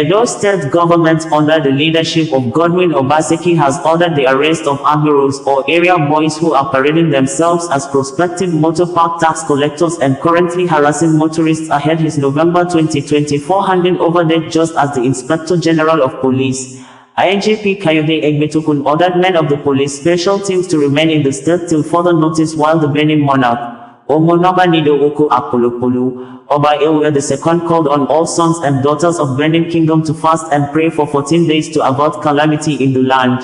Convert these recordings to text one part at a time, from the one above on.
Edo State government under the leadership of Godwin Obaseki has ordered the arrest of Agberos or area boys who are parading themselves as prospective motor park tax collectors and currently harassing motorists ahead his November 2024 handing over date. Just as the Inspector General of Police, IGP Kayode Egbetokun, ordered men of the police special teams to remain in the state till further notice, while the Benin monarch, Omonoba Nido Oko Apolopolu, Oba Ewe II, called on all sons and daughters of Benin Kingdom to fast and pray for 14 days to avert calamity in the land.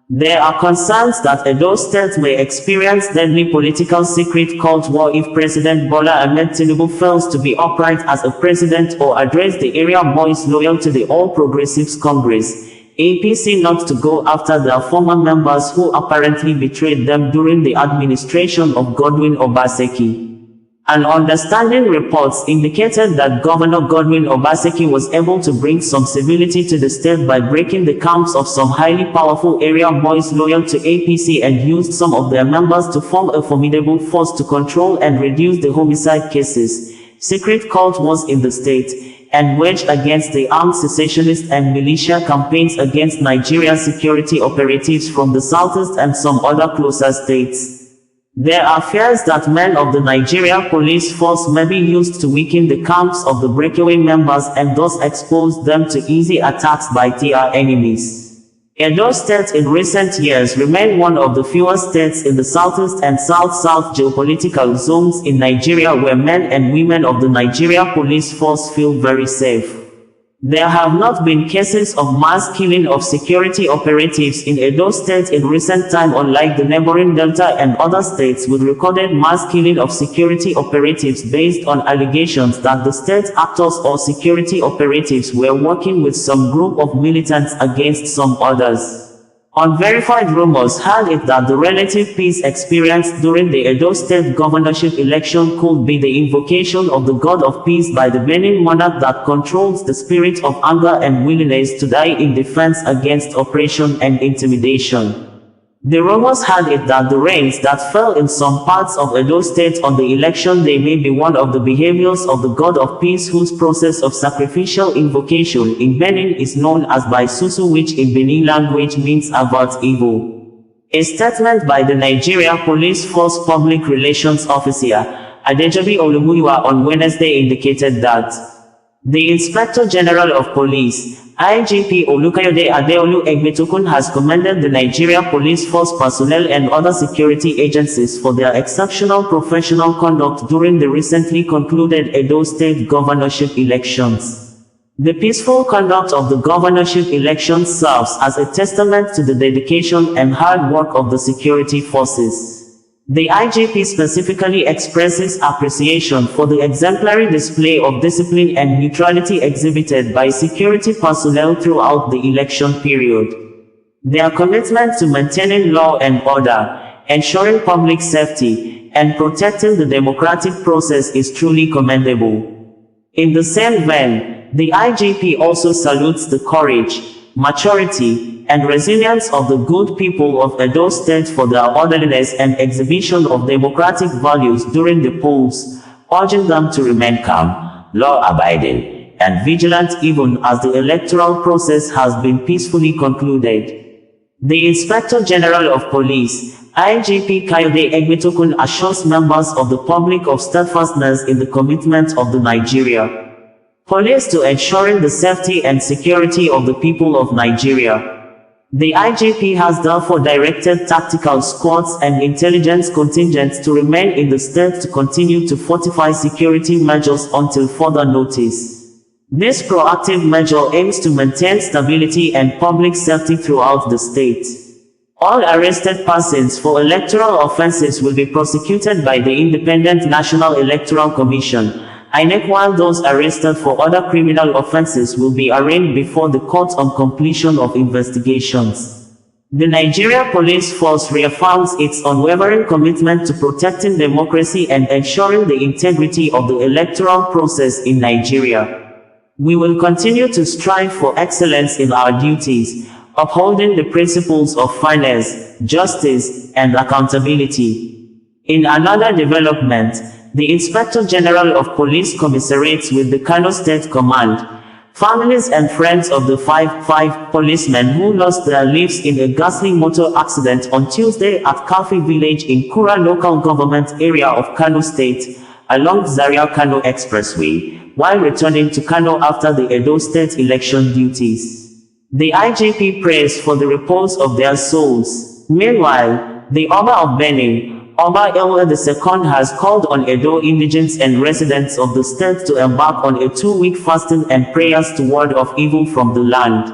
There are concerns that Edo State may experience deadly political secret cult war if President Bola Ahmed Tinubu fails to be upright as a president or address the area boys loyal to the All Progressives Congress, APC, not to go after their former members who apparently betrayed them during the administration of Godwin Obaseki. An understanding reports indicated that Governor Godwin Obaseki was able to bring some civility to the state by breaking the camps of some highly powerful area boys loyal to APC and used some of their members to form a formidable force to control and reduce the homicide cases, secret cult wars in the state, and waged against the armed secessionist and militia campaigns against Nigeria's security operatives from the southeast and some other closer states. There are fears that men of the Nigeria police force may be used to weaken the camps of the breakaway members and thus expose them to easy attacks by their enemies. Edo State in recent years remained one of the fewer states in the southeast and south-south geopolitical zones in Nigeria where men and women of the Nigeria police force feel very safe. There have not been cases of mass killing of security operatives in Edo State in recent time, unlike the neighboring Delta and other states with recorded mass killing of security operatives based on allegations that the state actors or security operatives were working with some group of militants against some others. Unverified rumors had it that the relative peace experienced during the Edo State governorship election could be the invocation of the God of peace by the Benin monarch that controls the spirit of anger and willingness to die in defense against oppression and intimidation. The rumors had it that the rains that fell in some parts of Edo State on the election day may be one of the behaviors of the God of peace, whose process of sacrificial invocation in Benin is known as Baisusu, which in Benin language means avert evil. A statement by the Nigeria Police Force Public Relations Officer, Adejobi Olumuyiwa, on Wednesday indicated that the Inspector General of Police, IGP Olukayode Adeolu Egbetokun, has commended the Nigeria Police Force personnel and other security agencies for their exceptional professional conduct during the recently concluded Edo State governorship elections. The peaceful conduct of the governorship elections serves as a testament to the dedication and hard work of the security forces. The IGP specifically expresses appreciation for the exemplary display of discipline and neutrality exhibited by security personnel throughout the election period. Their commitment to maintaining law and order, ensuring public safety, and protecting the democratic process is truly commendable. In the same vein, the IGP also salutes the courage, maturity, and resilience of the good people of Edo State for their orderliness and exhibition of democratic values during the polls, urging them to remain calm, law-abiding, and vigilant even as the electoral process has been peacefully concluded. The Inspector General of Police, IGP Kayode Egbetokun, assures members of the public of steadfastness in the commitment of the Nigeria Police to ensuring the safety and security of the people of Nigeria. The IGP has therefore directed tactical squads and intelligence contingents to remain in the state to continue to fortify security measures until further notice. This proactive measure aims to maintain stability and public safety throughout the state. All arrested persons for electoral offenses will be prosecuted by the Independent National Electoral Commission, INEC, while those arrested for other criminal offenses will be arraigned before the court on completion of investigations. The Nigeria Police Force reaffirms its unwavering commitment to protecting democracy and ensuring the integrity of the electoral process in Nigeria. We will continue to strive for excellence in our duties, upholding the principles of fairness, justice, and accountability. In another development, the Inspector General of Police commiserates with the Kano State Command, Families and friends of the five policemen who lost their lives in a ghastly motor accident on Tuesday at Kafi village in Kura local government area of Kano State, along Zaria-Kano Expressway, while returning to Kano after the Edo State election duties. The IGP prays for the repose of their souls. Meanwhile, the Oba of Benin, Oba Elwa II, has called on Edo indigents and residents of the state to embark on a 2-week fasting and prayers to ward off evil from the land.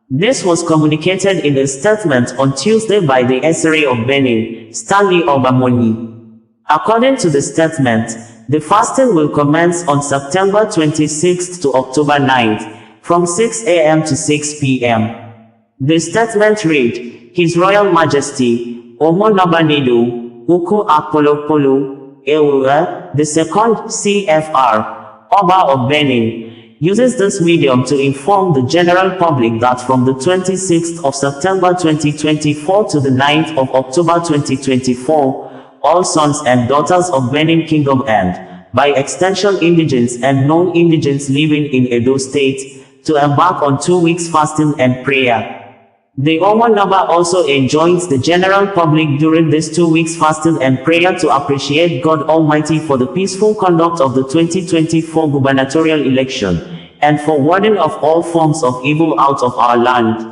This was communicated in a statement on Tuesday by the Esere of Benin, Stanley Obamoni. According to the statement, the fasting will commence on September 26th to October 9th, from 6 a.m. to 6 p.m. The statement read, His Royal Majesty, Omo Nabanido, Uku Akpolokpolo, Ewura, the second CFR, Oba of Benin, uses this medium to inform the general public that from the 26th of September 2024 to the 9th of October 2024, all sons and daughters of Benin Kingdom and, by extension indigents and non-indigents living in Edo State, to embark on 2 weeks fasting and prayer. The Omo Naba also enjoins the general public during this 2 weeks fasting and prayer to appreciate God Almighty for the peaceful conduct of the 2024 gubernatorial election, and for warding off all forms of evil out of our land.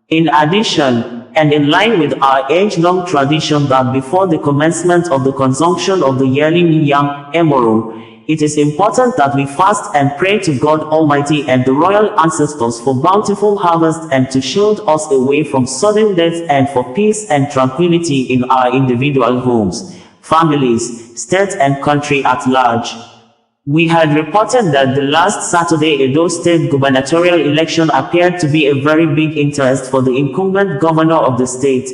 In addition, and in line with our age-long tradition that before the commencement of the consumption of the yearly New Yam, Emoro, it is important that we fast and pray to God Almighty and the royal ancestors for bountiful harvest and to shield us away from sudden death and for peace and tranquility in our individual homes, families, state and country at large. We had reported that the last Saturday Edo State gubernatorial election appeared to be a very big interest for the incumbent governor of the state,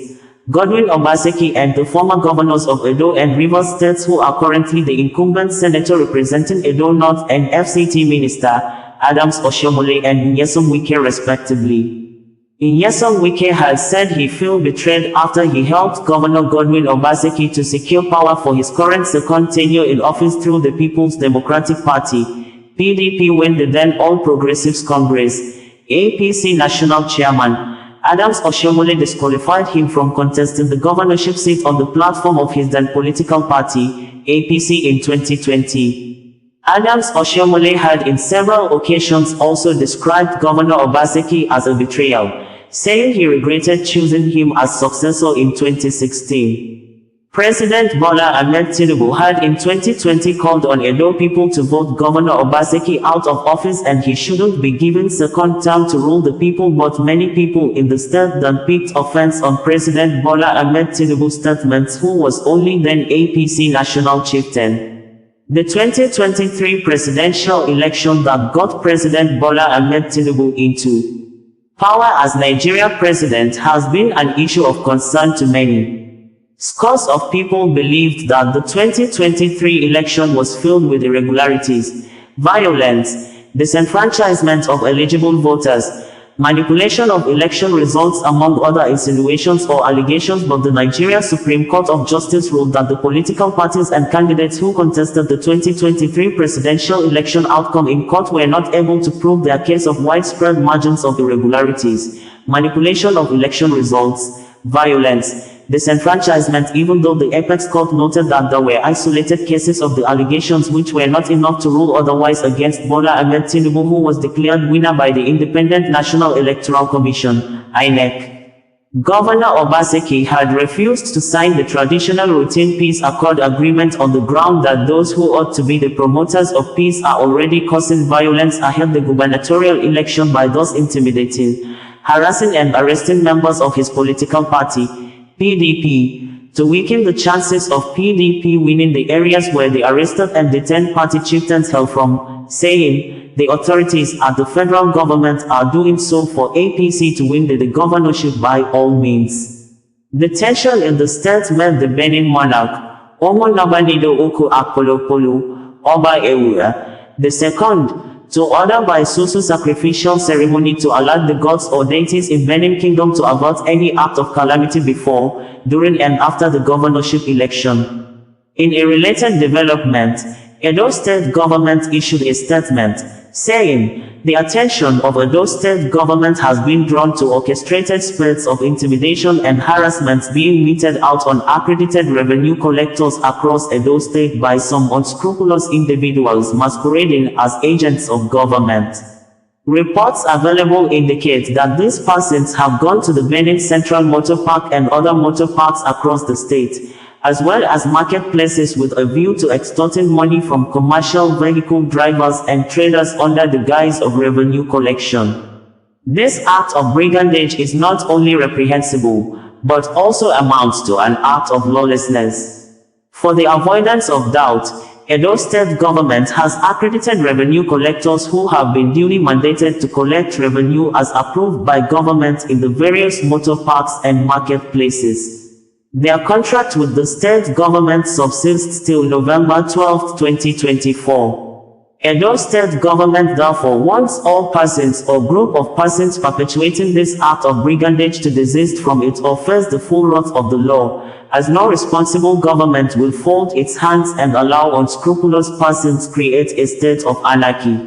Godwin Obaseki, and the former governors of Edo and Rivers states who are currently the incumbent senator representing Edo North and FCT minister, Adams Oshiomhole and Nyesom Wike respectively. Nyesom Wike has said he felt betrayed after he helped Governor Godwin Obaseki to secure power for his current second tenure in office through the People's Democratic Party, PDP, when the then All Progressives Congress, APC national chairman, Adams Oshiomhole disqualified him from contesting the governorship seat on the platform of his then political party, APC, in 2020. Adams Oshiomhole had in several occasions also described Governor Obaseki as a betrayal, saying he regretted choosing him as successor in 2016. President Bola Ahmed Tinubu had in 2020 called on Edo people to vote Governor Obaseki out of office and he shouldn't be given second term to rule the people, but many people in the state then picked offense on President Bola Ahmed Tinubu's statements, who was only then APC national chieftain. The 2023 presidential election that got President Bola Ahmed Tinubu into power as Nigeria president has been an issue of concern to many. Scores of people believed that the 2023 election was filled with irregularities, violence, disenfranchisement of eligible voters, manipulation of election results, among other insinuations or allegations, but the Nigeria Supreme Court of Justice ruled that the political parties and candidates who contested the 2023 presidential election outcome in court were not able to prove their case of widespread margins of irregularities, manipulation of election results, violence, disenfranchisement, even though the Apex Court noted that there were isolated cases of the allegations which were not enough to rule otherwise against Bola Ahmed Tinubu, who was declared winner by the Independent National Electoral Commission, INEC. Governor Obaseki had refused to sign the traditional routine peace accord agreement on the ground that those who ought to be the promoters of peace are already causing violence ahead of the gubernatorial election by thus intimidating, harassing and arresting members of his political party, PDP, to weaken the chances of PDP winning the areas where the arrested and detained party chieftains hail from, saying, the authorities at the federal government are doing so for APC to win the governorship by all means. The tension in the state made the Benin monarch, Omo Nabanido Oku Akpolokpolo, Oba Ewura, II, to order by Susu sacrificial ceremony to alert the gods or deities in Benin Kingdom to avert any act of calamity before, during and after the governorship election. In a related development, Edo State government issued a statement, saying, "The attention of Edo State government has been drawn to orchestrated spurts of intimidation and harassment being meted out on accredited revenue collectors across Edo State by some unscrupulous individuals masquerading as agents of government." Reports available indicate that these persons have gone to the Benin Central Motor Park and other motor parks across the state, as well as marketplaces with a view to extorting money from commercial vehicle drivers and traders under the guise of revenue collection. This act of brigandage is not only reprehensible, but also amounts to an act of lawlessness. For the avoidance of doubt, Edo State government has accredited revenue collectors who have been duly mandated to collect revenue as approved by government in the various motor parks and marketplaces. Their contract with the state government subsists till November 12, 2024. Edo State government therefore wants all persons or group of persons perpetuating this act of brigandage to desist from it or face the full wrath of the law, as no responsible government will fold its hands and allow unscrupulous persons create a state of anarchy.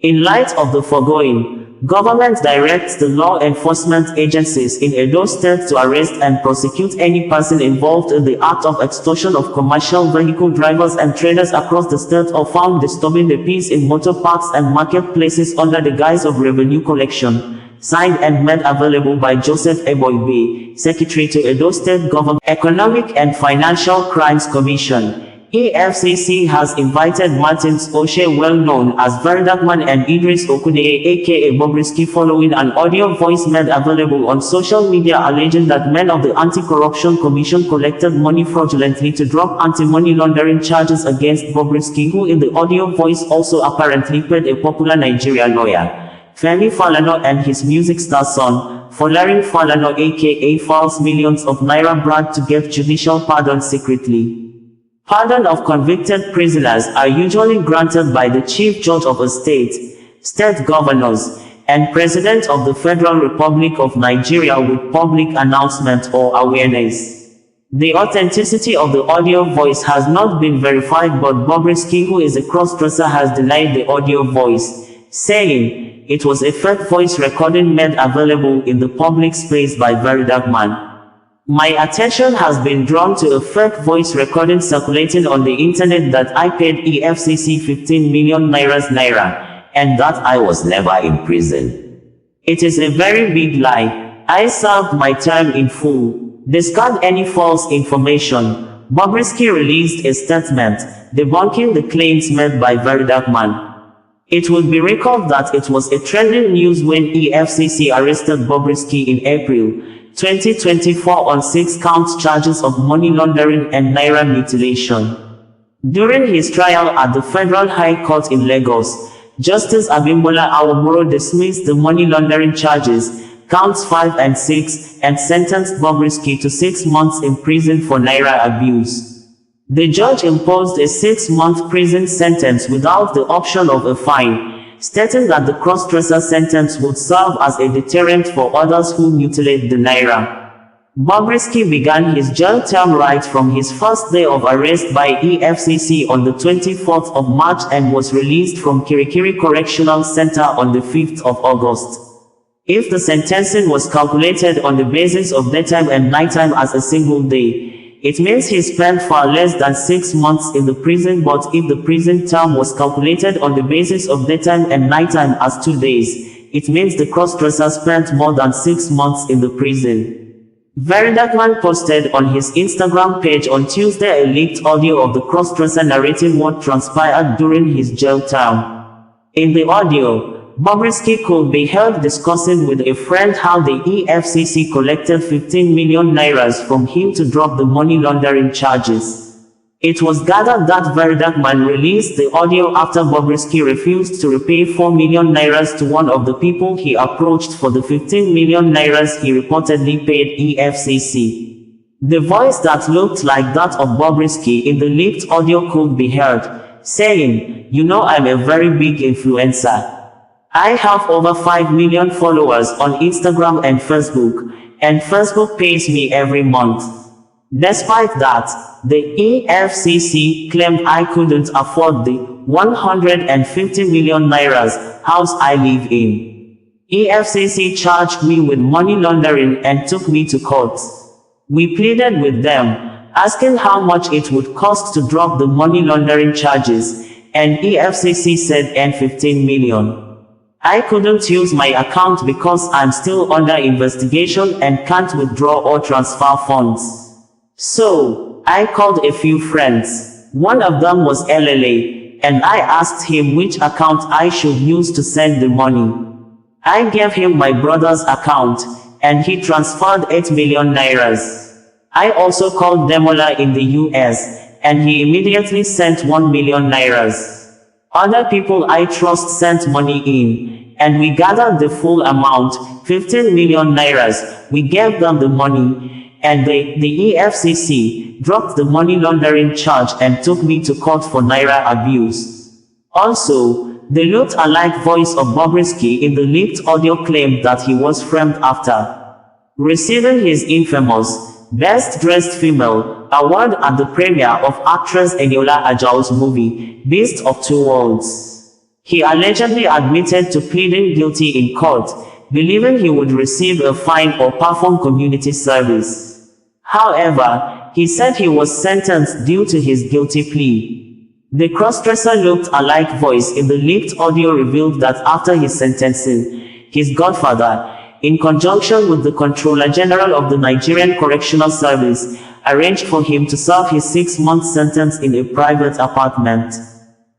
In light of the foregoing, government directs the law enforcement agencies in Edo State to arrest and prosecute any person involved in the act of extortion of commercial vehicle drivers and traders across the state or found disturbing the peace in motor parks and marketplaces under the guise of revenue collection. Signed and made available by Joseph Eboigbe, Secretary to Edo State Government Economic and Financial Crimes Commission. EFCC has invited Martins Oshe, well known as Veridakman, and Idris Okude aka Bobrisky, following an audio voice made available on social media alleging that men of the Anti-Corruption Commission collected money fraudulently to drop anti-money laundering charges against Bobrisky, who in the audio voice also apparently paid a popular Nigerian lawyer, Femi Falana, and his music star son, Folarin Falana aka Falz, millions of naira brand to get judicial pardon secretly. Pardon of convicted prisoners are usually granted by the Chief Judge of a state, state governors, and President of the Federal Republic of Nigeria with public announcement or awareness. The authenticity of the audio voice has not been verified, but Bobrisky, who is a cross-dresser, has denied the audio voice, saying it was a fake voice recording made available in the public space by Veridakman. "My attention has been drawn to a fake voice recording circulating on the internet that I paid EFCC 15 million naira, and that I was never in prison. It is a very big lie. I served my term in full. Discard any false information." Bobrisky released a statement, debunking the claims made by Veridakman. It would be recalled that it was a trending news when EFCC arrested Bobrisky in April 2024 on 6 count charges of money laundering and naira mutilation. During his trial at the Federal High Court in Lagos, Justice Abimbola Awomoro dismissed the money laundering charges, counts 5 and 6, and sentenced Bobrisky to 6 months in prison for naira abuse. The judge imposed a 6-month prison sentence without the option of a fine, stating that the cross-dresser sentence would serve as a deterrent for others who mutilate the naira. Bobrisky began his jail term right from his first day of arrest by EFCC on the 24th of March and was released from Kirikiri Correctional Center on the 5th of August. If the sentencing was calculated on the basis of daytime and nighttime as a single day, it means he spent far less than 6 months in the prison, but if the prison term was calculated on the basis of daytime and nighttime as 2 days, it means the cross-dresser spent more than 6 months in the prison. Veridakman posted on his Instagram page on Tuesday a leaked audio of the cross-dresser narrating what transpired during his jail term. In the audio, Bobrisky could be heard discussing with a friend how the EFCC collected 15 million naira from him to drop the money laundering charges. It was gathered that Veridakman released the audio after Bobrisky refused to repay 4 million naira to one of the people he approached for the 15 million naira he reportedly paid EFCC. The voice that looked like that of Bobrisky in the leaked audio could be heard, saying, "You know, I'm a very big influencer. I have over 5 million followers on Instagram and Facebook, and Facebook pays me every month. Despite that, the EFCC claimed I couldn't afford the 150 million nairas house I live in. EFCC charged me with money laundering and took me to court. We pleaded with them, asking how much it would cost to drop the money laundering charges, and EFCC said N15 million. I couldn't use my account because I'm still under investigation and can't withdraw or transfer funds. So, I called a few friends. One of them was LLA, and I asked him which account I should use to send the money. I gave him my brother's account, and he transferred 8 million nairas. I also called Demola in the US, and he immediately sent 1 million nairas. Other people I trust sent money in, and we gathered the full amount, 15 million nairas. We gave them the money, and the EFCC dropped the money laundering charge and took me to court for naira abuse. Also, the looked-alike voice of Bobrisky in the leaked audio claimed that he was framed after receiving his infamous Best Dressed Female award at the premiere of actress Eniola Ajao's movie, Beast of Two Worlds. He allegedly admitted to pleading guilty in court, believing he would receive a fine or perform community service. However, he said he was sentenced due to his guilty plea. The crossdresser looked-alike voice in the leaked audio revealed that after his sentencing, his godfather, in conjunction with the Controller General of the Nigerian Correctional Service, arranged for him to serve his 6-month sentence in a private apartment.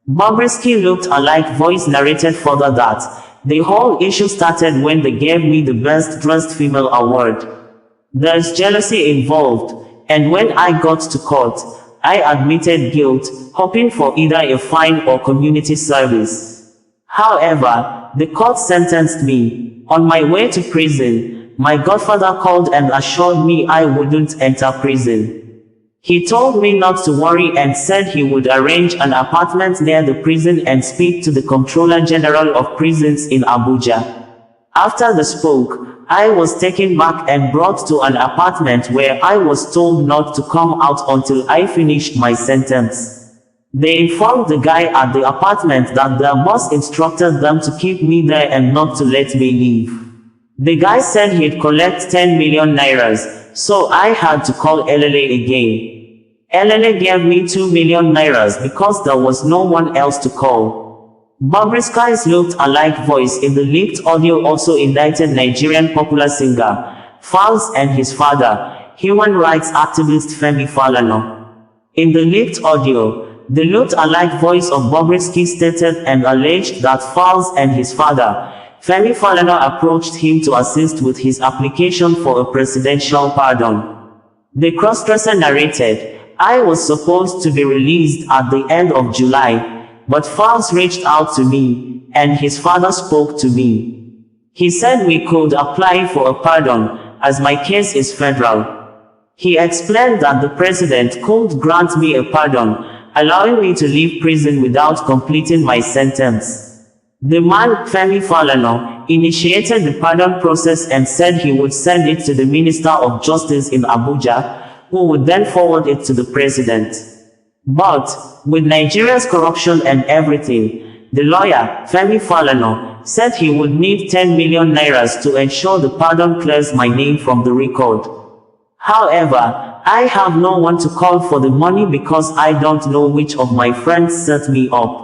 Bobrisky looked-alike voice narrated further that, the whole issue started when they gave me the Best Dressed Female award. There's jealousy involved, and when I got to court, I admitted guilt, hoping for either a fine or community service. However, the court sentenced me. On my way to prison, my godfather called and assured me I wouldn't enter prison. He told me not to worry and said he would arrange an apartment near the prison and speak to the Comptroller General of Prisons in Abuja. After they spoke, I was taken back and brought to an apartment where I was told not to come out until I finished my sentence. They informed the guy at the apartment that their boss instructed them to keep me there and not to let me leave. The guy said he'd collect 10 million nairas, so I had to call LLA again. LLA gave me 2 million nairas because there was no one else to call. Bobrisky's looked-alike voice in the leaked audio also indicted Nigerian popular singer, Falz, and his father, human rights activist Femi Falana. In the leaked audio, the looked-alike voice of Bobrisky stated and alleged that Falz and his father, Femi Falana, approached him to assist with his application for a presidential pardon. The crossdresser narrated, I was supposed to be released at the end of July, but Falz reached out to me, and his father spoke to me. He said we could apply for a pardon, as my case is federal. He explained that the president could grant me a pardon, allowing me to leave prison without completing my sentence. The man, Femi Falana, initiated the pardon process and said he would send it to the Minister of Justice in Abuja, who would then forward it to the president. But, with Nigeria's corruption and everything, the lawyer, Femi Falana, said he would need 10 million nairas to ensure the pardon clears my name from the record. However, I have no one to call for the money because I don't know which of my friends set me up.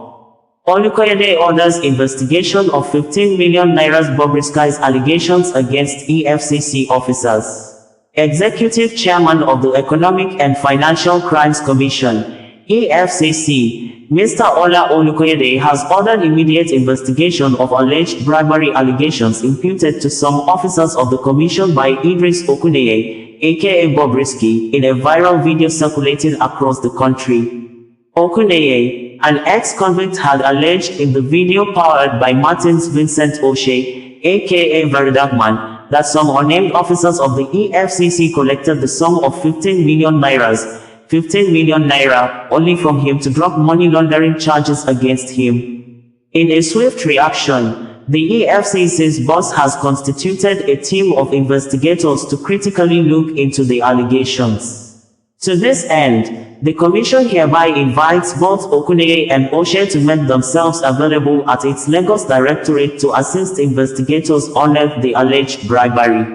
Olukoyede orders investigation of 15 million nairas Bobrisky's allegations against EFCC officers. Executive Chairman of the Economic and Financial Crimes Commission, EFCC, Mr. Ola Olukoyede, has ordered immediate investigation of alleged bribery allegations imputed to some officers of the commission by Idris Okuneye, aka Bobrisky, in a viral video circulating across the country. Okuneye, an ex-convict, had alleged in the video powered by Martins Vincent O'Shea, aka Veridagman, that some unnamed officers of the EFCC collected the sum of 15 million nairas, 15 million naira, only from him to drop money laundering charges against him. In a swift reaction, the EFCC's boss has constituted a team of investigators to critically look into the allegations. To this end, the Commission hereby invites both Okuneye and Oshe to make themselves available at its Lagos Directorate to assist investigators unearth the alleged bribery.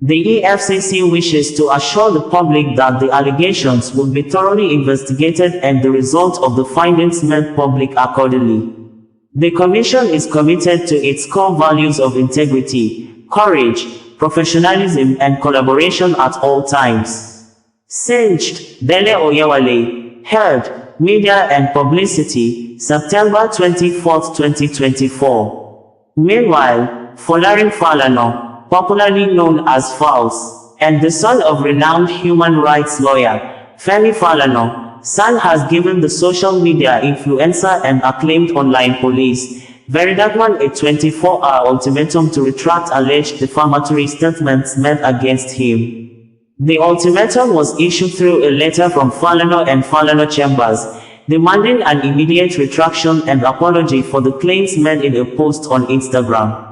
The EFCC wishes to assure the public that the allegations will be thoroughly investigated and the result of the findings made public accordingly. The Commission is committed to its core values of integrity, courage, professionalism, and collaboration at all times. Singed, Dele Oyewale, Heard, Media and Publicity, September 24, 2024. Meanwhile, Folarin Falana, popularly known as Falz, and the son of renowned human rights lawyer, Femi Falana, San has given the social media influencer and acclaimed online police, Verydarkman, a 24-hour ultimatum to retract alleged defamatory statements made against him. The ultimatum was issued through a letter from Falana and Falana Chambers, demanding an immediate retraction and apology for the claims made in a post on Instagram.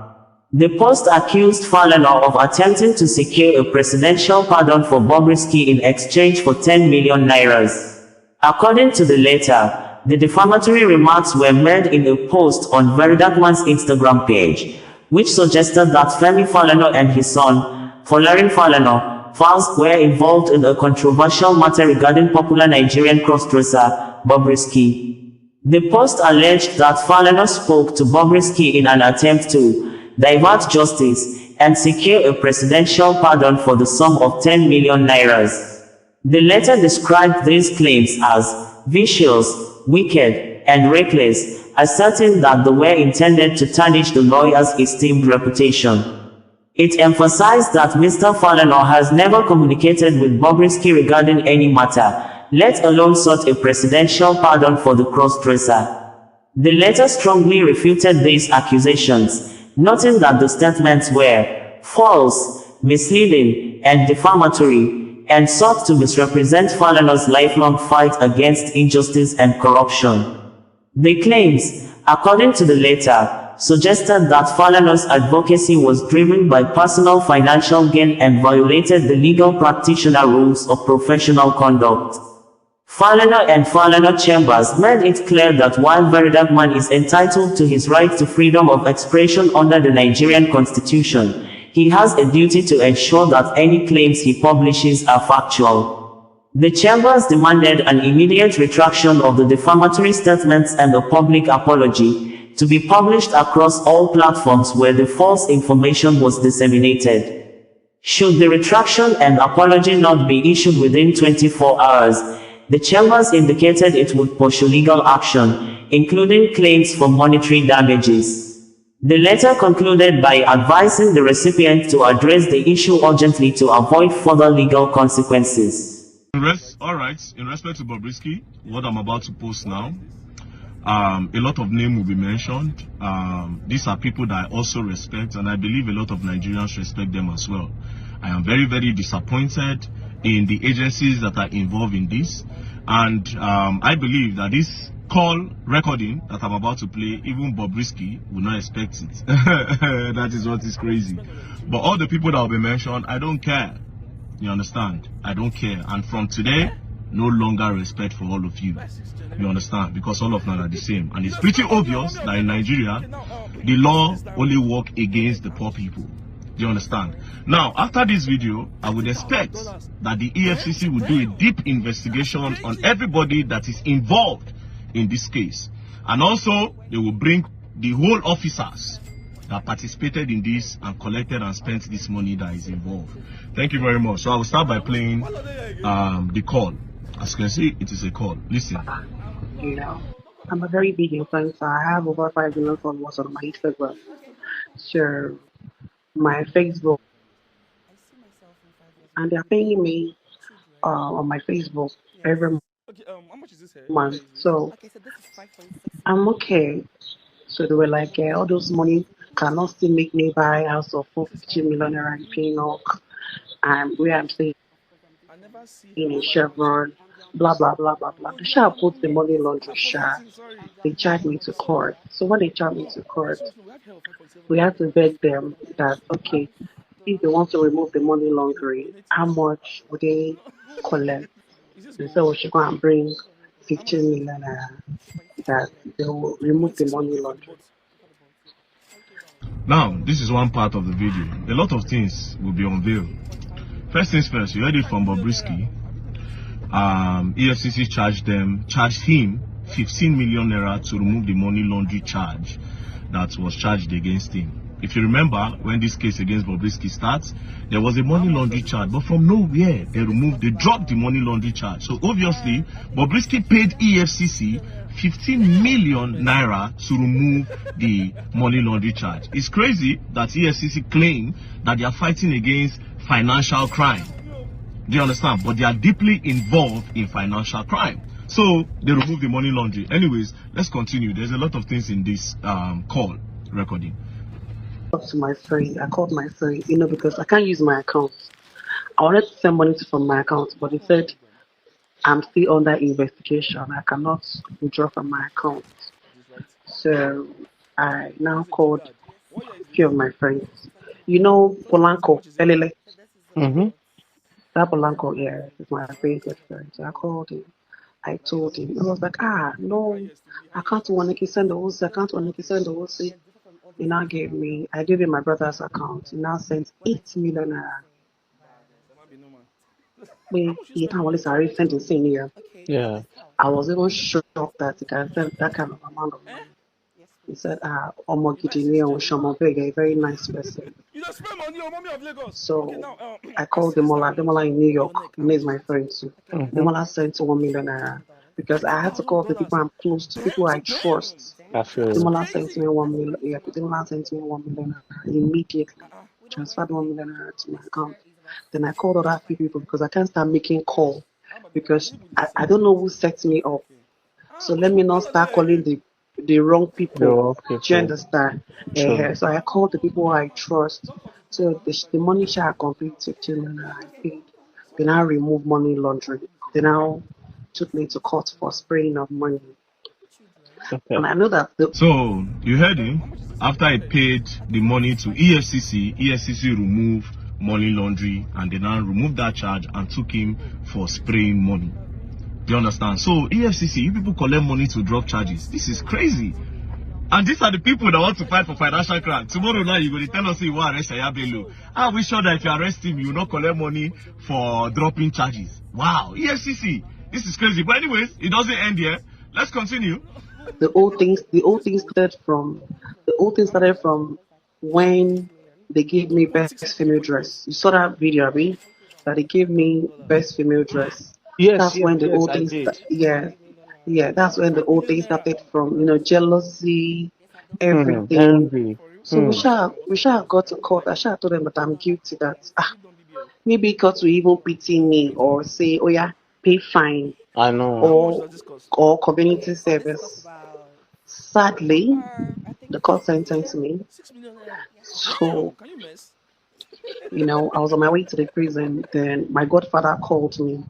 The post accused Falana of attempting to secure a presidential pardon for Bobrisky in exchange for 10 million nairas. According to the letter, the defamatory remarks were made in a post on Verydarkman's Instagram page, which suggested that Femi Falana and his son, Folarin Falana, Falz, were involved in a controversial matter regarding popular Nigerian crossdresser, Bobrisky. The post alleged that Falana spoke to Bobrisky in an attempt to divert justice and secure a presidential pardon for the sum of 10 million nairas. The letter described these claims as vicious, wicked, and reckless, asserting that they were intended to tarnish the lawyer's esteemed reputation. It emphasized that Mr. Falana has never communicated with Bobrisky regarding any matter, let alone sought a presidential pardon for the crossdresser. The letter strongly refuted these accusations, noting that the statements were false, misleading, and defamatory, and sought to misrepresent Falana's lifelong fight against injustice and corruption. The claims, according to the letter, suggested that Falana's advocacy was driven by personal financial gain and violated the legal practitioner rules of professional conduct. Falana and Falana Chambers made it clear that while Verydarkman is entitled to his right to freedom of expression under the Nigerian Constitution, he has a duty to ensure that any claims he publishes are factual. The Chambers demanded an immediate retraction of the defamatory statements and a public apology, to be published across all platforms where the false information was disseminated. Should the retraction and apology not be issued within 24 hours, the Chambers indicated it would pursue legal action, including claims for monetary damages. The letter concluded by advising the recipient to address the issue urgently to avoid further legal consequences. All right, in respect to Bobrisky, what I'm about to post now, a lot of names will be mentioned. These are people that I also respect, and I believe a lot of Nigerians respect them as well. I am very, very disappointed in the agencies that are involved in this, and I believe that this call recording that I'm about to play, even Bobrisky will not expect it. That is what is crazy. But all the people that will be mentioned, I don't care. You understand? I don't care. And from today, no longer respect for all of you. You understand? Because all of them are the same. And it's pretty obvious that in Nigeria, the law only works against the poor people. Do you understand? Now, after this video, I would expect that the EFCC will do a deep investigation on everybody that is involved in this case. And also, they will bring the whole officers that participated in this and collected and spent this money that is involved. Thank you very much. So I will start by playing the call. As you can see, it is a call. Listen. You know, I'm a very big influencer. I have over 5 million followers on my Instagram. So my Facebook, and they're paying me on my Facebook every month. So I'm okay. So they were like, all those money cannot still make me buy a house of 450 million naira in Pinnock, and where I'm staying in Chevron, blah blah blah blah blah. The shall put the money laundry share. They charge me to court. So when they charge me to court, we have to beg them that okay, if they want to remove the money laundering, how much would they collect? They said we should go and bring 15 million that they will remove the money laundering. Now, this is one part of the video. A lot of things will be unveiled. First things first, you heard it from Bobrisky. EFCC charged him 15 million naira to remove the money laundry charge that was charged against him. If you remember, when this case against Bobrisky starts, there was a money laundry charge, but from nowhere they dropped the money laundry charge. So obviously, Bobrisky paid EFCC 15 million naira to remove the money laundry charge. It's crazy that EFCC claim that they are fighting against financial crime. Do you understand? But they are deeply involved in financial crime. So they remove the money laundry. Anyways, let's continue. There's a lot of things in this call recording. To my friend, I called my friend, because I can't use my account. I wanted to send money from my account, but he said I'm still under investigation. I cannot withdraw from my account. So I now called a few of my friends. Polanco, Elele. That Polanco, yeah, is my favorite friend. So I called him. I told him. He was like, no, I can't want to send the OC. I can't want to send the OC. He now I gave him my brother's account. He now sent 8 million naira. He can't only send the same year. Yeah. I was even shocked that he can send that kind of amount of money. He said, a very nice person. So I called Demola in New York. He is my friend too. Demola sent 1 million naira. Because I had to call the people I'm close to, people I trust. Demola sent me 1 million. Yeah, Demola sent me 1 million immediately. Transferred 1 million to my account. Then I called other people because I can't start making call because I don't know who set me up. So let me not start calling the wrong people. Do you understand? Sure. So I called the people I trust. So the money share completed and I paid. They now remove money laundering. They now took me to court for spraying of money. Okay. And I know that. So you heard him. After I paid the money to EFCC removed money laundry, and they now removed that charge and took him for spraying money. Do you understand? So EFCC, you people collect money to drop charges. This is crazy. And these are the people that want to fight for financial crime. Tomorrow night, you're going to tell us you want to arrest Yahaya Bello. Are we sure that if you arrest him, you will not collect money for dropping charges? Wow, EFCC, this is crazy. But anyways, it doesn't end here. Let's continue. The old things started from when they gave me best female dress. You saw that video, Abby? That they gave me best female dress. That's when the old things. That's when the old things started from. Jealousy, everything. Envy. So we shall have got to court. I shall have told them that I'm guilty. That maybe court will even pity me or say, oh yeah, pay fine. I know. Or community service. Sadly, the court sentenced me. So, I was on my way to the prison. Then my godfather called me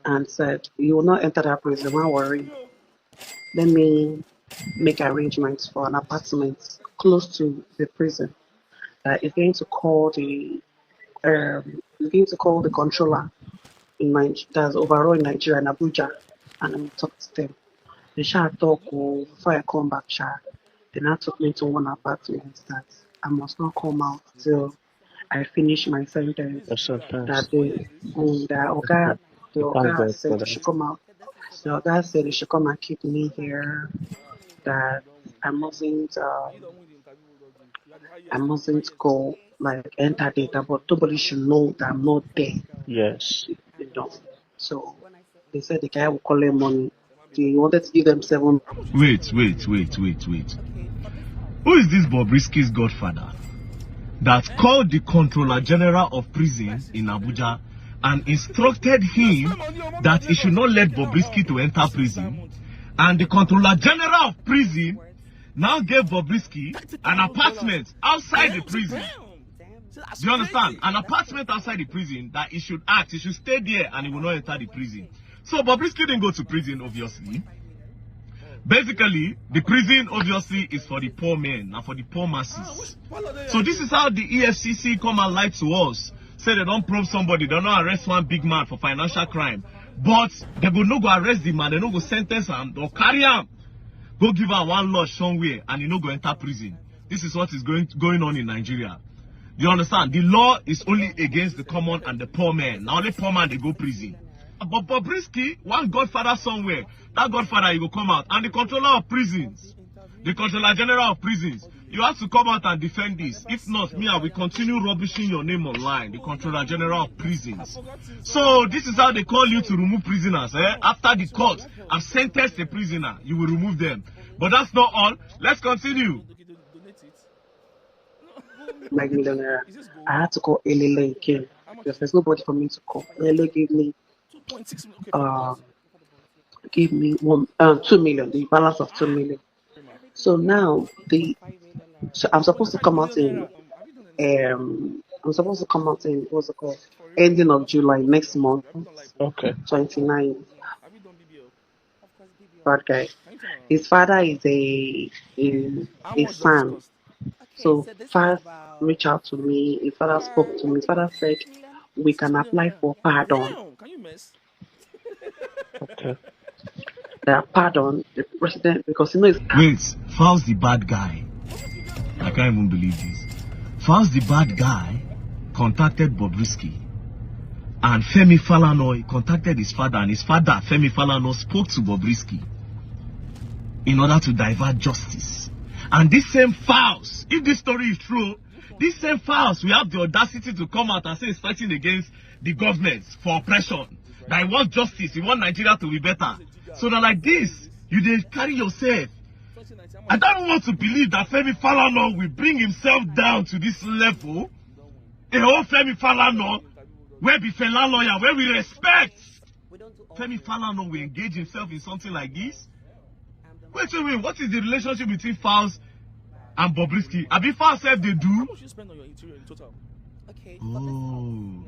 and said, you will not enter that prison, don't worry. Let me make arrangements for an apartment close to the prison. He's going to call the controller that's overall in Nigeria, in Abuja, and I'm talk to them. They shall talk before I come back. They now took me to one apartment that I must not come out till I finish my sentence. That the Oga said they should come out. The Oga said they should come and keep me here. That I mustn't go enter data, but nobody should know that I'm not there. Yes. So they said the guy will collect money. They wanted to give them 7. Wait. Who is this Bobrisky's godfather that called the Controller General of Prison in Abuja and instructed him that he should not let Bobrisky to enter prison? And the Controller General of Prison now gave Bobrisky an apartment outside the prison. Do you understand? An apartment outside the prison that he should stay there and he will not enter the prison. So Bobrisky didn't go to prison, obviously. Basically, the prison obviously is for the poor men and for the poor masses. So this is how the EFCC come and lie to us. Say they don't probe somebody, they don't arrest one big man for financial crime. But they go no go arrest the man, they no go sentence him or carry him. Go give her one lodge somewhere and he no go enter prison. This is what is going on in Nigeria. Do you understand? The law is only against the common and the poor man. Now only poor man they go prison. But Bobrisky, one godfather somewhere, that godfather he will come out. And the controller of prisons, the controller general of prisons, you have to come out and defend this. If not, me, I will continue rubbishing your name online, the controller general of prisons. So this is how they call you to remove prisoners. After the court have sentenced a prisoner, you will remove them. But that's not all. Let's continue. Like millionaire, I had to call Elele and Kim because there's nobody for me to call. Elele gave me 2 million, the balance of 2 million. So now I'm supposed to come out in what's it called? Ending of July next month. Okay. 29. Bad guy. His father is a son. So first reached out to me. His father spoke to me. His father said we can apply for pardon. Okay. Pardon the president because you know it's Wait, Falz the bad guy. I can't even believe this. Falz the bad guy contacted Bobrisky. And Femi Falana contacted his father, and his father, Femi Falana, spoke to Bobrisky in order to divert justice. And this same Falz, if this story is true, this same Falz, we have the audacity to come out and say he's fighting against the government for oppression. That he wants justice, he wants Nigeria to be better. So that like this, you did carry yourself. I don't want to believe that Femi Falana will bring himself down to this level. A whole Femi Falana, where be Fela lawyer, where we respect. Femi Falana will engage himself in something like this. Wait, what is the relationship between Falz and Bobrisky? Abi Falz said they do. Oh,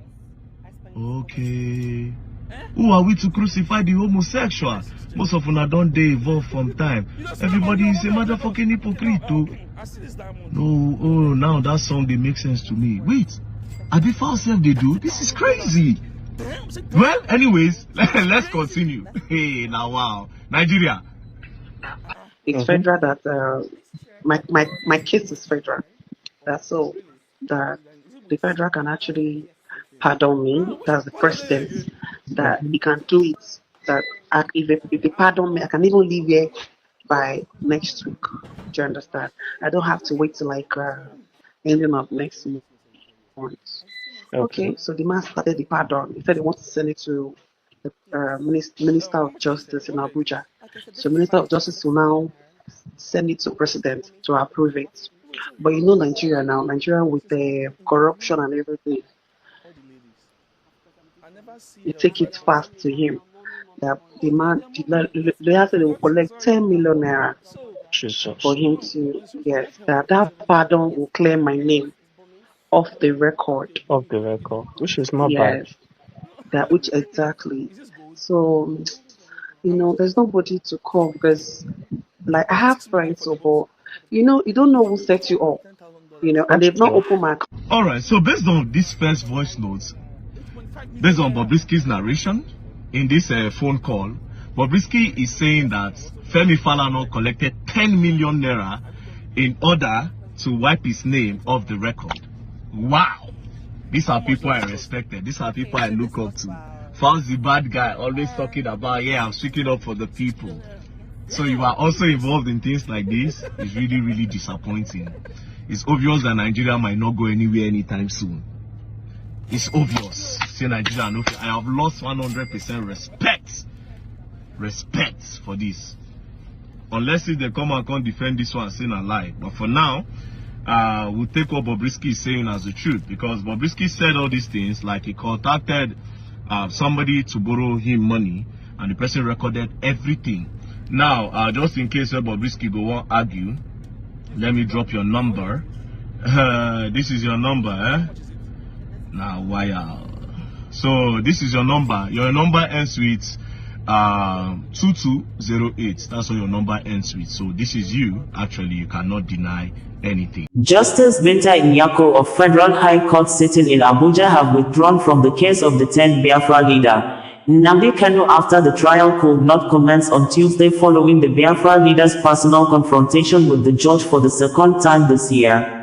okay. Who are we to crucify the homosexual? Most of them don't they evolve from time. Everybody is a motherfucking hypocrite too. No, oh, now that song they make sense to me. Wait, Abi Falz said they do? This is crazy. Well, anyways, let's continue. Hey, now wow, Nigeria. It's federal that my case is federal. That's so that the federal can actually pardon me. That's the president that he can do it. That if they pardon me, I can even leave here by next week. Do you understand? I don't have to wait till like ending of next month. Okay, so the man started the pardon. He said he wants to send it to the Minister of Justice in Abuja. So Minister of Justice will now send it to President to approve it. But you know Nigeria now, Nigeria with the corruption and everything, you take it fast to him. That the man, the lawyer said they will collect 10 million naira for him to, yes, that pardon will clear my name off the record. Off the record, which is not Yes, bad. that which exactly. So, you know, there's nobody to call because, like, I have friends, so, but, you know, you don't know who set you up, you know, and they've not opened my account. All right, so based on this first voice notes, based on Bobrisky's narration in this phone call, Bobrisky is saying that Femi Falana collected 10 million naira in order to wipe his name off the record. Wow. These are people I respected. These are people I look up to. Falz the bad guy, always talking about, yeah, I'm speaking up for the people. So you are also involved in things like this. It's really, really disappointing. It's obvious that Nigeria might not go anywhere anytime soon. It's obvious. Say Nigeria, I have lost 100% respect for this. Unless if they come and can't defend this one, saying a lie. But for now, we'll take what Bobrisky is saying as the truth, because Bobrisky said all these things like he contacted somebody to borrow him money, and the person recorded everything. Now, just in case Bobrisky go on argue, let me drop your number. This is your number, eh? Now, wow. So this is your number. Your number ends with 2208. That's what your number ends with. So this is you. Actually, you cannot deny anything. Justice Binta Nyako of Federal High Court sitting in Abuja have withdrawn from the case of the 10th Biafra leader. Nnamdi Kanu after the trial could not comment on Tuesday following the Biafra leader's personal confrontation with the judge for the second time this year.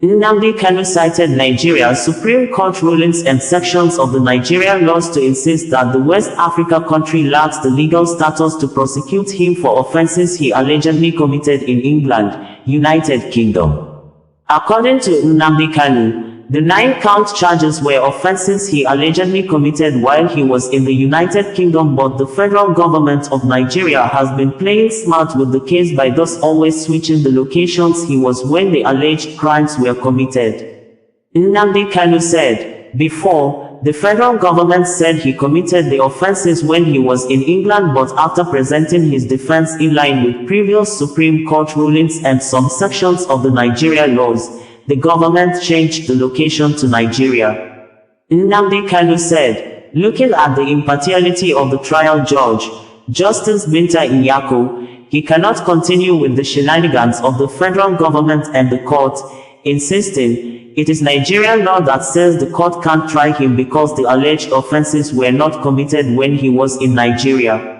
Nnamdi Kanu cited Nigeria's Supreme Court rulings and sections of the Nigerian laws to insist that the West Africa country lacks the legal status to prosecute him for offenses he allegedly committed in England, United Kingdom. According to Nnamdi Kanu, the 9-count charges were offenses he allegedly committed while he was in the United Kingdom, but the federal government of Nigeria has been playing smart with the case by thus always switching the locations he was when the alleged crimes were committed. Nnamdi Kanu said, before, the federal government said he committed the offenses when he was in England, but after presenting his defense in line with previous Supreme Court rulings and some sections of the Nigeria laws, the government changed the location to Nigeria. Nnamdi Kanu said, looking at the impartiality of the trial judge, Justice Binta Nyako, he cannot continue with the shenanigans of the federal government and the court, insisting, it is Nigerian law that says the court can't try him because the alleged offenses were not committed when he was in Nigeria.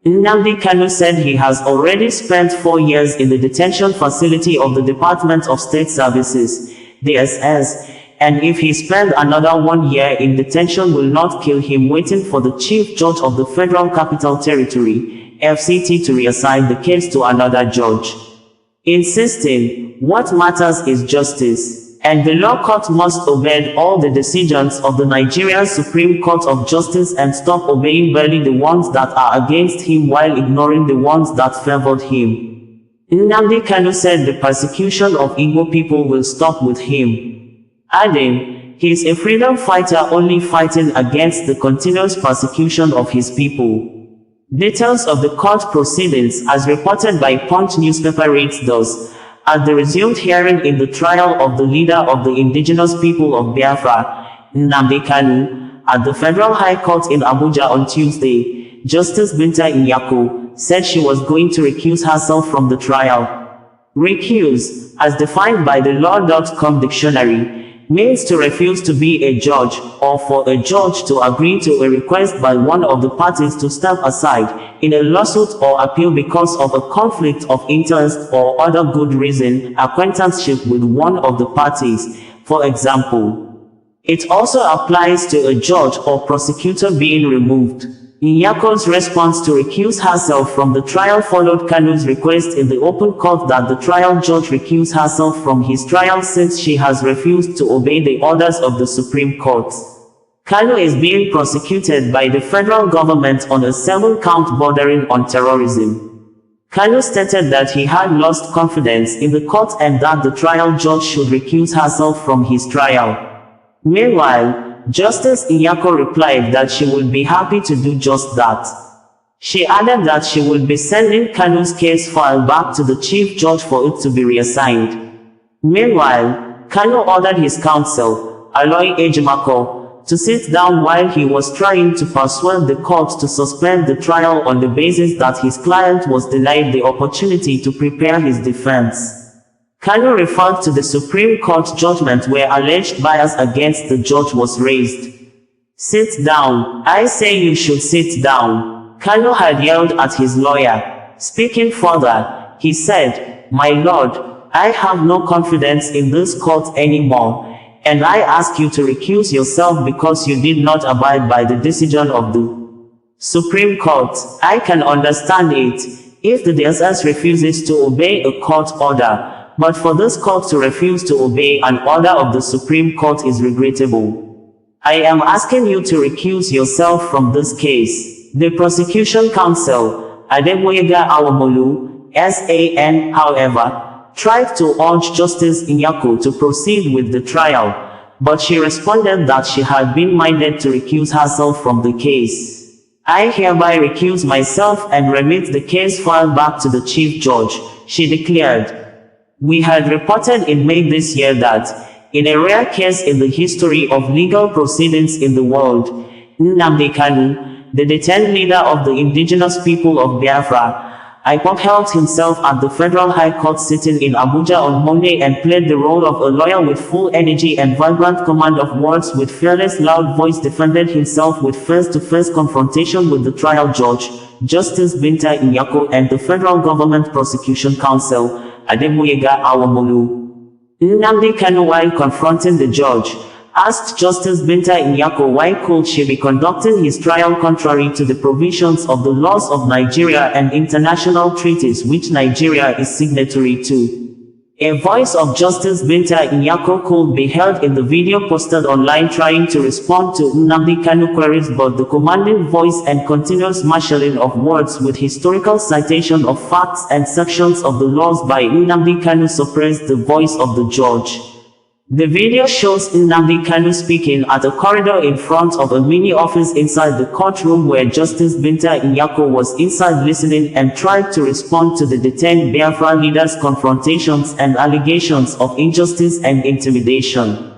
Nnamdi Kanu said he has already spent 4 years in the detention facility of the Department of State Services, DSS, and if he spent another 1 year in detention will not kill him waiting for the Chief Judge of the Federal Capital Territory, FCT, to reassign the case to another judge. Insisting, what matters is justice, and the law court must obey all the decisions of the Nigerian Supreme Court of Justice and stop obeying barely the ones that are against him while ignoring the ones that favored him. Nnamdi Kanu said the persecution of Igbo people will stop with him, adding, he is a freedom fighter only fighting against the continuous persecution of his people. Details of the court proceedings as reported by Punch newspaper reads thus. At the resumed hearing in the trial of the leader of the indigenous people of Biafra, Nnamdi Kanu, at the Federal High Court in Abuja on Tuesday, Justice Binta Nyako said she was going to recuse herself from the trial. Recuse, as defined by the Law.com dictionary, means to refuse to be a judge, or for a judge to agree to a request by one of the parties to step aside in a lawsuit or appeal because of a conflict of interest or other good reason, acquaintanceship with one of the parties, for example. It also applies to a judge or prosecutor being removed. Nyako's response to recuse herself from the trial followed Kanu's request in the open court that the trial judge recuse herself from his trial since she has refused to obey the orders of the Supreme Court. Kanu is being prosecuted by the federal government on a 7-count bordering on terrorism. Kanu stated that he had lost confidence in the court and that the trial judge should recuse herself from his trial. Meanwhile, Justice Nyako replied that she would be happy to do just that. She added that she would be sending Kanu's case file back to the Chief Judge for it to be reassigned. Meanwhile, Kanu ordered his counsel, Aloy Ejimako, to sit down while he was trying to persuade the court to suspend the trial on the basis that his client was denied the opportunity to prepare his defense. Kanu referred to the Supreme Court judgment where alleged bias against the judge was raised. Sit down, I say you should sit down, Kanu had yelled at his lawyer. Speaking further, he said, My lord, I have no confidence in this court anymore, and I ask you to recuse yourself because you did not abide by the decision of the Supreme Court. I can understand it, if the DSS refuses to obey a court order. But for this court to refuse to obey an order of the Supreme Court is regrettable. I am asking you to recuse yourself from this case. The prosecution counsel, Adeboyega Awomolu, SAN, however, tried to urge Justice Nyako to proceed with the trial, but she responded that she had been minded to recuse herself from the case. I hereby recuse myself and remit the case file back to the Chief Judge, she declared. We had reported in May this year that, in a rare case in the history of legal proceedings in the world, Nnamdi Kanu, the detained leader of the indigenous people of Biafra, IPOB held himself at the Federal High Court sitting in Abuja on Monday and played the role of a lawyer with full energy and vibrant command of words. With fearless loud voice defended himself with face-to-face confrontation with the trial judge, Justice Binta Nyako, and the Federal Government Prosecution Counsel, Adegboyega Awomolu. Nnamdi Kanu, while confronting the judge, asked Justice Binta Nyako why could she be conducting his trial contrary to the provisions of the laws of Nigeria and international treaties which Nigeria is signatory to. A voice of Justice Binta Nyako could be heard in the video posted online trying to respond to Nnamdi Kanu queries, but the commanding voice and continuous marshalling of words with historical citation of facts and sections of the laws by Nnamdi Kanu suppressed the voice of the judge. The video shows Nnamdi Kanu speaking at a corridor in front of a mini office inside the courtroom where Justice Binta Nyako was inside listening and tried to respond to the detained Biafra leaders' confrontations and allegations of injustice and intimidation.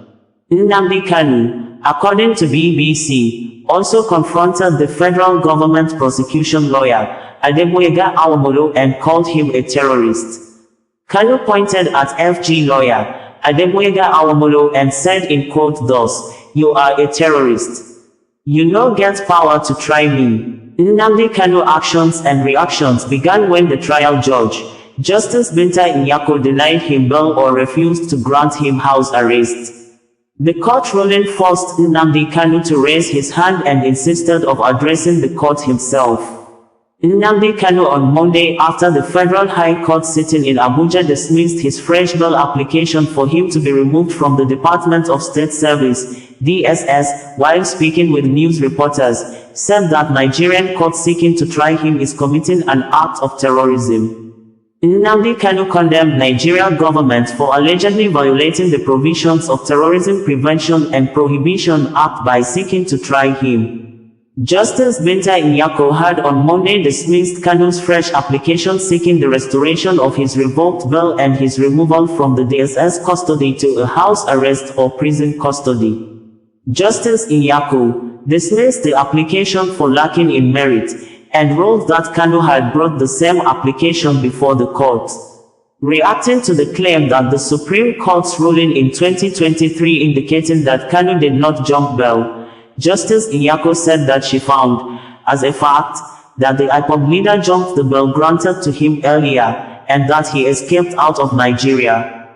Nnamdi Kanu, according to BBC, also confronted the federal government prosecution lawyer, Adegboyega Awomolu, and called him a terrorist. Kanu pointed at FG lawyer Adegboyega Awomolu and said in quote thus, "You are a terrorist. You no get power to try me." Nnamdi Kanu actions and reactions began when the trial judge, Justice Binta Nyako, denied him bail or refused to grant him house arrest. The court ruling forced Nnamdi Kanu to raise his hand and insisted of addressing the court himself. Nnamdi Kanu on Monday, after the Federal High Court sitting in Abuja dismissed his fresh bail application for him to be removed from the Department of State Service, DSS, while speaking with news reporters, said that Nigerian court seeking to try him is committing an act of terrorism. Nnamdi Kanu condemned Nigeria government for allegedly violating the provisions of Terrorism Prevention and Prohibition Act by seeking to try him. Justice Binta Nyako had on Monday dismissed Kanu's fresh application seeking the restoration of his revoked bail and his removal from the DSS custody to a house arrest or prison custody. Justice Nyako dismissed the application for lacking in merit and ruled that Kanu had brought the same application before the court. Reacting to the claim that the Supreme Court's ruling in 2023 indicating that Kanu did not jump bail, Justice Nyako said that she found, as a fact, that the IPOB leader jumped the bail granted to him earlier, and that he escaped out of Nigeria.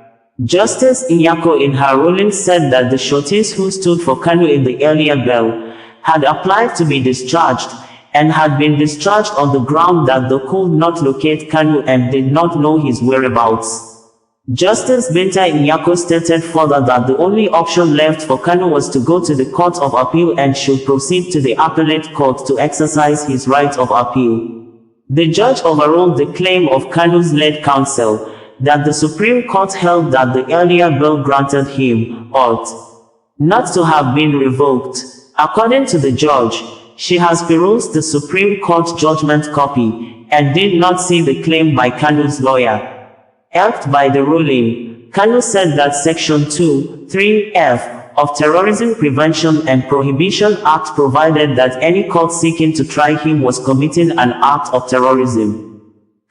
Justice Nyako in her ruling said that the shorties who stood for Kanu in the earlier bail had applied to be discharged, and had been discharged on the ground that they could not locate Kanu and did not know his whereabouts. Justice Binta Nyako stated further that the only option left for Kanu was to go to the Court of Appeal and should proceed to the Appellate Court to exercise his right of appeal. The judge overruled the claim of Kanu's lead counsel that the Supreme Court held that the earlier bail granted him ought not to have been revoked. According to the judge, she has perused the Supreme Court judgment copy and did not see the claim by Kanu's lawyer. Helped by the ruling, Kanu said that Section 2(3)(f) of Terrorism Prevention and Prohibition Act provided that any court seeking to try him was committing an act of terrorism.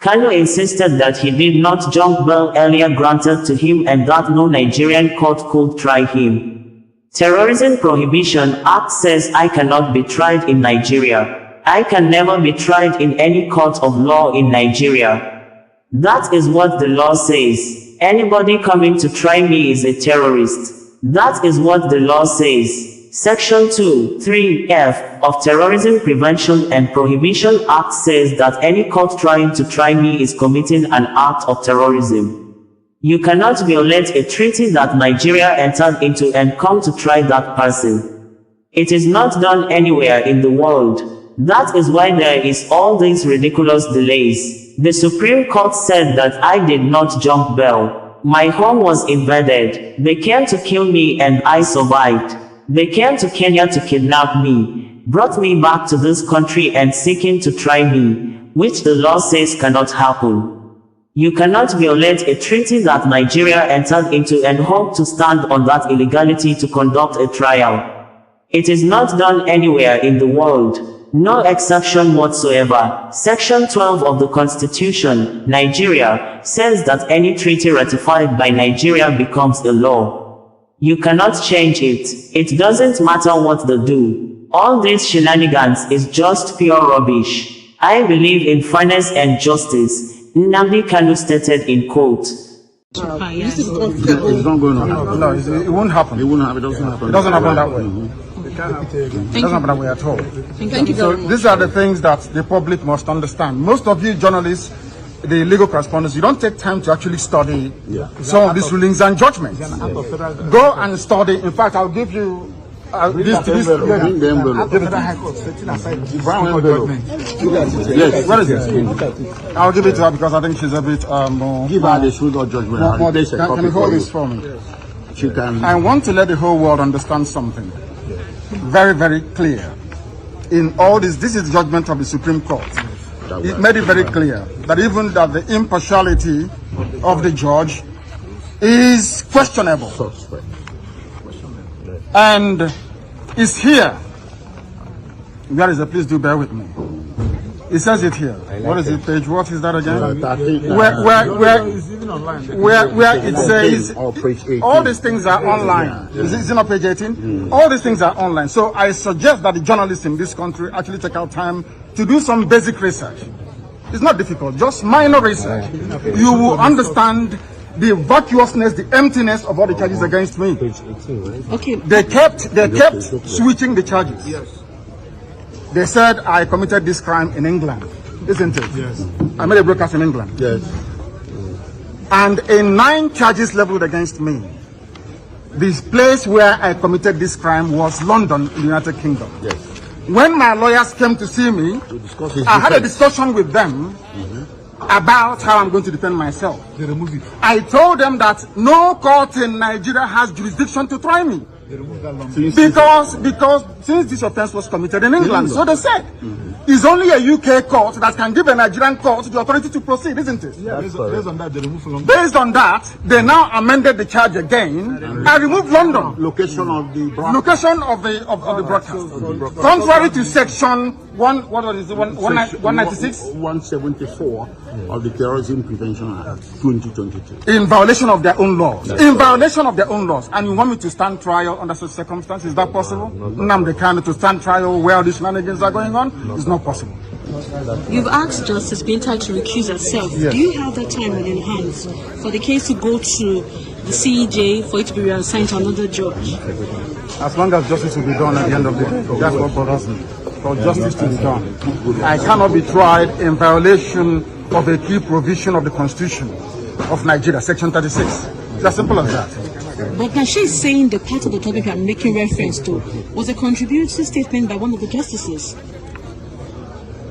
Kanu insisted that he did not jump bail earlier granted to him and that no Nigerian court could try him. Terrorism Prohibition Act says I cannot be tried in Nigeria. I can never be tried in any court of law in Nigeria. That is what the law says. Anybody coming to try me is a terrorist. That is what the law says. Section 2(3)(f) of Terrorism Prevention and Prohibition Act says that any court trying to try me is committing an act of terrorism. You cannot violate a treaty that Nigeria entered into and come to try that person. It is not done anywhere in the world. That is why there is all these ridiculous delays. The Supreme Court said that I did not jump bail. My home was invaded. They came to kill me and I survived. They came to Kenya to kidnap me, brought me back to this country and seeking to try me, which the law says cannot happen. You cannot violate a treaty that Nigeria entered into and hope to stand on that illegality to conduct a trial. It is not done anywhere in the world. No exception whatsoever. Section 12 of the Constitution, Nigeria, says that any treaty ratified by Nigeria becomes a law. You cannot change it. It doesn't matter what they do. All these shenanigans is just pure rubbish. I believe in fairness and justice, Nnamdi Kanu stated in quote. It's not going on. No, it won't happen. It won't happen. It doesn't happen. It doesn't happen that way. It doesn't happen that way at all. Thank you So very much. these are the things that the public must understand. Most of you journalists, the legal correspondents, you don't take time to actually study some of these rulings and judgments. Go and study. In fact, I'll give you this Bring the envelope. Brown envelope. Yes. What is it? I'll give it to her because I think she's a bit more. Give her the truth or judgment. There's a Can copy you hold for this you. for me? She can. I want to let the whole world understand something very, very clear. In all this is judgment of the Supreme Court. It made it very clear that even that the impartiality of the judge is questionable. Suspect. And it's here. Where is it? Please do bear with me. It says it here. What is it, page? What is that again? Where it says all these things are online. Is it not page 18? All these things are online. So I suggest that the journalists in this country actually take out time to do some basic research. It's not difficult, just minor research. You will understand the vacuousness, the emptiness of all the charges against me. Okay. They kept switching the charges. They said I committed this crime in England, isn't it? Yes. I made a broadcast in England. Yes. And in 9 charges leveled against me, this place where I committed this crime was London, in the United Kingdom. Yes. When my lawyers came to see me, I had a discussion with them about how I'm going to defend myself. They remove it. I told them that no court in Nigeria has jurisdiction to try me. They remove that long. Because since this offense was committed in England, so they said, it's only a UK court that can give a Nigerian court the authority to proceed, isn't it? Yeah, based on that, they remove London. Based on that, they now amended the charge again and removed London. Location of the broadcast. Location of the broadcast. Contrary to section 196, 174 of the Terrorism Prevention Act 2022. in violation of their own laws. In violation of their own laws. And you want me to stand trial under such circumstances? Is that possible? Nnamdi Kanu to stand trial where all these shenanigans are going on? It's not possible. You've asked Justice Binta to recuse herself. Yes. Do you have that time in your hands for the case to go to the CEJ for it to be reassigned to another judge? As long as justice will be done at the end of the day. That's what bothers me. For justice to be done. I cannot be tried in violation of a key provision of the Constitution of Nigeria, Section 36. It's as simple as that. But now she's saying the part of the topic I'm making reference to was a contributory statement by one of the justices.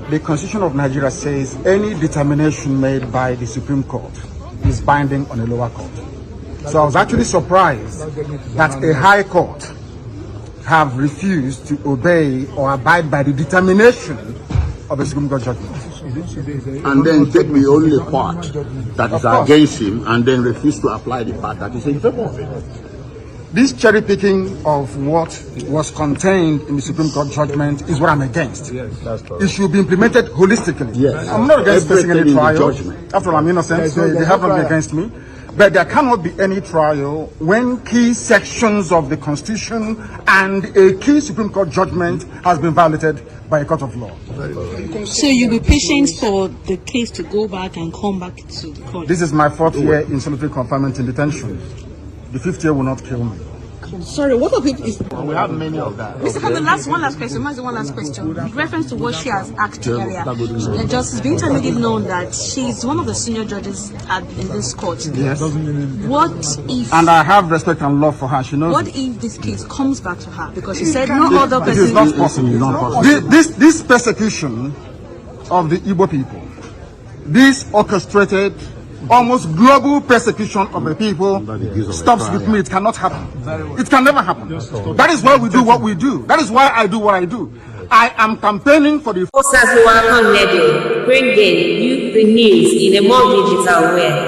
The Constitution of Nigeria says any determination made by the Supreme Court is binding on a lower court. So I was actually surprised that a high court have refused to obey or abide by the determination of a Supreme Court judgment. And then take the only part that is against him and then refuse to apply the part that is in favor of it. This cherry picking of what was contained in the Supreme Court judgment is what I'm against. Yes, that's correct. It should be implemented holistically. Yes. I'm not against facing any Everything in the trial. judgment. After all, I'm innocent, so they have not been against me. But there cannot be any trial when key sections of the Constitution and a key Supreme Court judgment has been violated by a court of law. So you'll be patient for the case to go back and come back to the court? This is my 4th year in solitary confinement in detention. The 5th year will not kill me. Sorry, what of it is... We have many of that. Mr. Kanu, one last question. One last question. With reference to what she has asked earlier, Justice Binta made it known that she's one of the senior judges in this court. Yes. What if... And I have respect and love for her. She knows. What if this case comes back to her? Because she said no other It is person... not possible. This persecution of the Igbo people, this orchestrated, almost global persecution of the people stops with me. It cannot happen. It can never happen. That is why we do what we do. That is why I do what I do. I am campaigning for the... Bringing you the news in a more digital way.